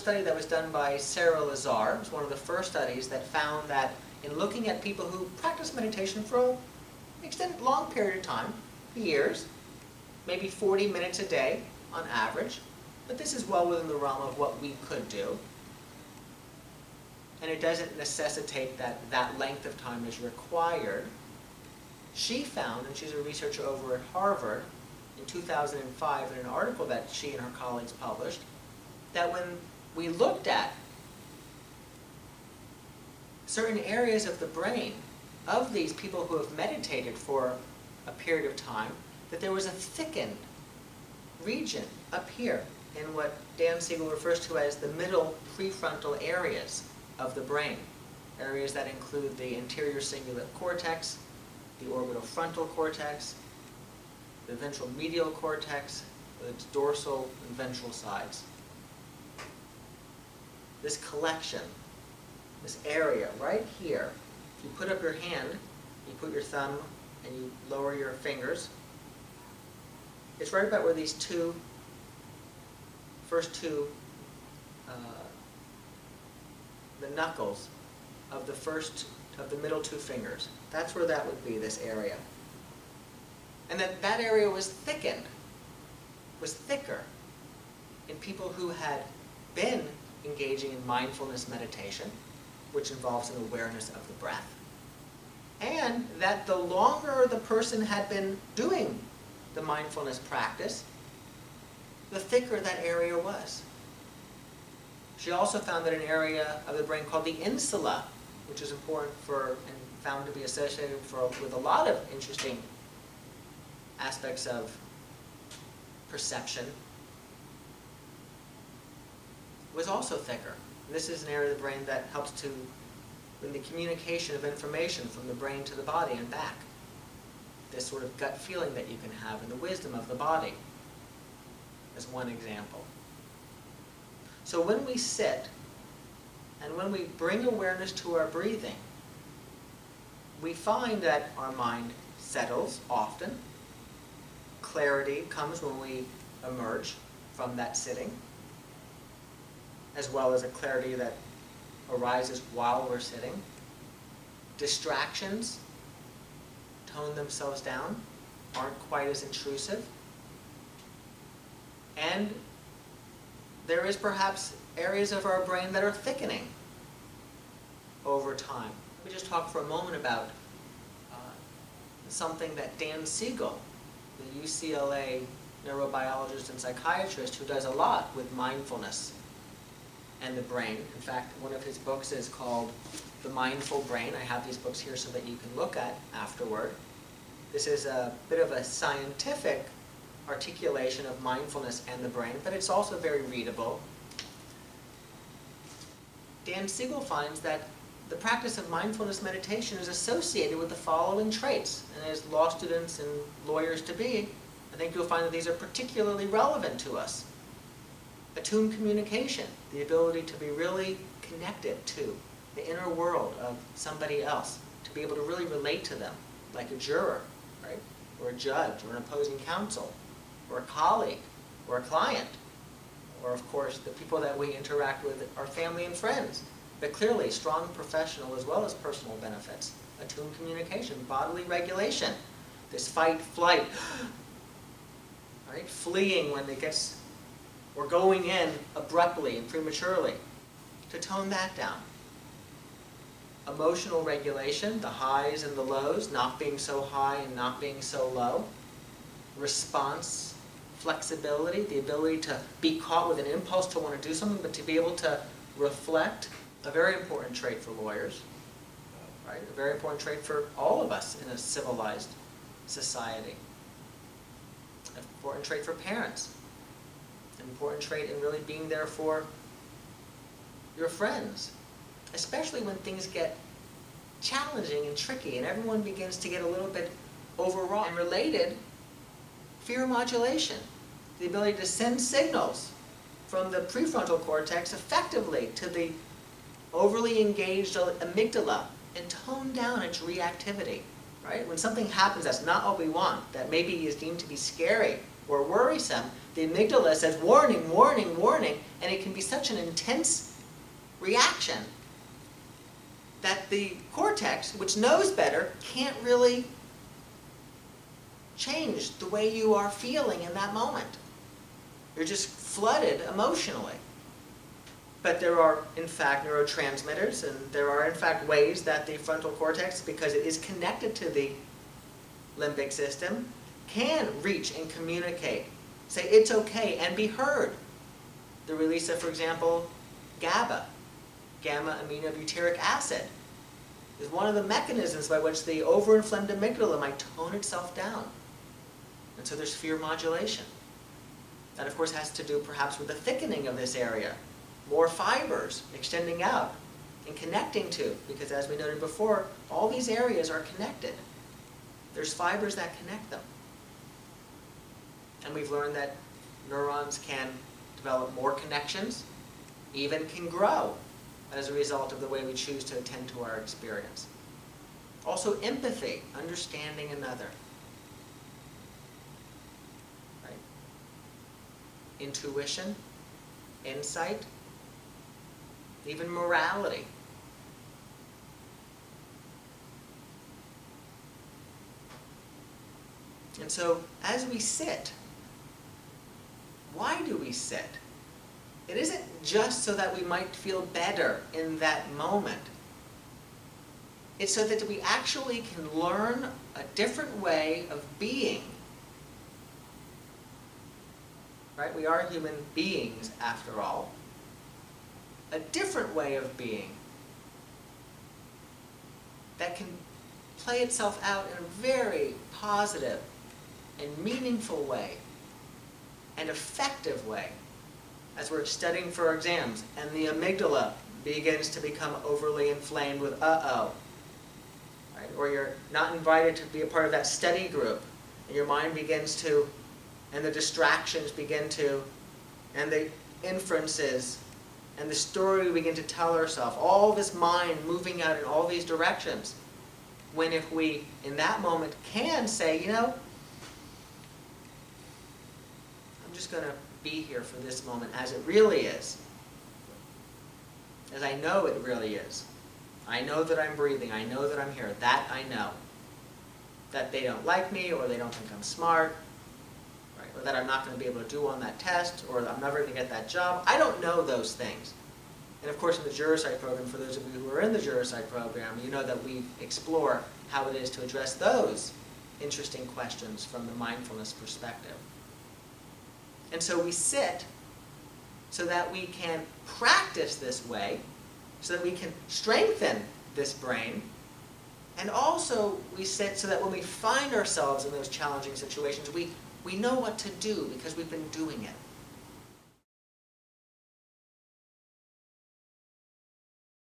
study that was done by Sarah Lazar. It was one of the first studies that found that in looking at people who practice meditation for an extended long period of time, years, maybe 40 minutes a day on average, but this is well within the realm of what we could do. And it doesn't necessitate that that length of time is required. She found, and she's a researcher over at Harvard, in 2005 in an article that she and her colleagues published, that when we looked at certain areas of the brain of these people who have meditated for a period of time, that there was a thickened region up here in what Dan Siegel refers to as the middle prefrontal areas of the brain. Areas that include the anterior cingulate cortex, the orbital frontal cortex, the ventral medial cortex, with its dorsal and ventral sides. This collection, this area right here, if you put up your hand, you put your thumb and you lower your fingers, it's right about where these first two, the knuckles of the middle two fingers. That's where that would be, this area. And that area was thickened, was thicker in people who had been engaging in mindfulness meditation, which involves an awareness of the breath, and that the longer the person had been doing the mindfulness practice, the thicker that area was. She also found that an area of the brain called the insula, which is important for and found to be associated with a lot of interesting aspects of perception, was also thicker. This is an area of the brain that helps in the communication of information from the brain to the body and back. This sort of gut feeling that you can have and the wisdom of the body, as one example. So when we sit and when we bring awareness to our breathing, we find that our mind settles often. Clarity comes when we emerge from that sitting, as well as a clarity that arises while we're sitting. Distractions tone themselves down, aren't quite as intrusive. And there is perhaps areas of our brain that are thickening over time. Let me just talk for a moment about something that Dan Siegel, the UCLA neurobiologist and psychiatrist who does a lot with mindfulness and the brain. In fact, one of his books is called The Mindful Brain. I have these books here so that you can look at afterward. This is a bit of a scientific articulation of mindfulness and the brain, but it's also very readable. Dan Siegel finds that the practice of mindfulness meditation is associated with the following traits. And as law students and lawyers-to-be, I think you'll find that these are particularly relevant to us. Attuned communication, the ability to be really connected to the inner world of somebody else, to be able to really relate to them, like a juror, right? Or a judge, or an opposing counsel, or a colleague, or a client, or of course the people that we interact with, our family and friends. But clearly strong professional as well as personal benefits. Attuned communication, bodily regulation, this fight, flight, right? Fleeing when it gets, or going in abruptly and prematurely, to tone that down. Emotional regulation, the highs and the lows, not being so high and not being so low. Response, flexibility, the ability to be caught with an impulse to want to do something, but to be able to reflect, a very important trait for lawyers, right? A very important trait for all of us in a civilized society. An important trait for parents. An important trait in really being there for your friends, especially when things get challenging and tricky and everyone begins to get a little bit overwrought. And related, fear modulation, the ability to send signals from the prefrontal cortex effectively to the overly engaged amygdala and tone down its reactivity, right? When something happens that's not what we want, that maybe is deemed to be scary, or worrisome, the amygdala says warning, warning, warning, and it can be such an intense reaction that the cortex, which knows better, can't really change the way you are feeling in that moment. You're just flooded emotionally. But there are, in fact, neurotransmitters, and there are, in fact, ways that the frontal cortex, because it is connected to the limbic system, can reach and communicate, say it's okay, and be heard. The release of, for example, GABA, gamma-aminobutyric acid, is one of the mechanisms by which the overinflamed amygdala might tone itself down. And so there's fear modulation. That, of course, has to do perhaps with the thickening of this area. More fibers extending out and connecting to, because as we noted before, all these areas are connected. There's fibers that connect them. And we've learned that neurons can develop more connections, even can grow as a result of the way we choose to attend to our experience. Also empathy, understanding another. Right? Intuition, insight, even morality. And so, as we sit, why do we sit? It isn't just so that we might feel better in that moment. It's so that we actually can learn a different way of being. Right? We are human beings, after all. A different way of being that can play itself out in a very positive and meaningful way and effective way as we're studying for exams and the amygdala begins to become overly inflamed with uh-oh. Right? Or you're not invited to be a part of that study group and your mind begins to, and the distractions begin to, and the inferences and the story we begin to tell ourselves, all this mind moving out in all these directions. When if we, in that moment, can say, you know, I'm just going to be here for this moment as it really is. As I know it really is. I know that I'm breathing. I know that I'm here. That I know. That they don't like me, or they don't think I'm smart, right? Or that I'm not going to be able to do on that test, or that I'm never going to get that job. I don't know those things. And of course in the Jurisite program, for those of you who are in the Jurisite program, you know that we explore how it is to address those interesting questions from the mindfulness perspective. And so we sit so that we can practice this way, so that we can strengthen this brain, and also we sit so that when we find ourselves in those challenging situations, we know what to do because we've been doing it.